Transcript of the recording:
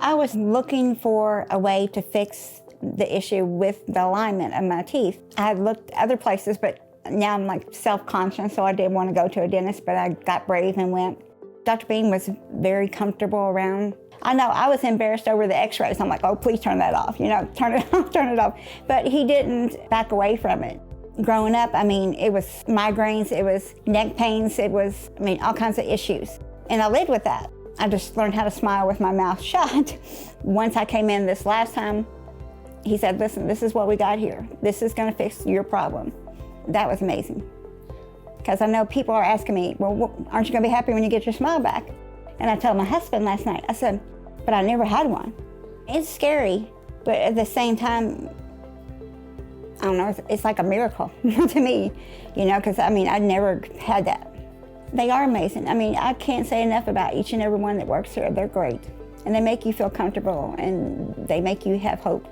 I was looking for a way to fix the issue with the alignment of my teeth. I had looked other places, but now I'm like self-conscious, so I did want to go to a dentist, but I got brave and went. Dr. Bean was very comfortable around. I know I was embarrassed over the x-rays. I'm like, oh, please turn that off, turn it off, turn it off. But he didn't back away from it. Growing up, it was migraines, it was neck pains, it was, all kinds of issues. And I lived with that. I just learned how to smile with my mouth shut. Once I came in this last time, he said, listen, this is what we got here. This is gonna fix your problem. That was amazing. Because I know people are asking me, well, aren't you gonna be happy when you get your smile back? And I told my husband last night, I said, but I never had one. It's scary, but at the same time, I don't know, it's like a miracle to me, because I never had that. They are amazing. I can't say enough about each and every one that works here. They're great. And they make you feel comfortable and they make you have hope.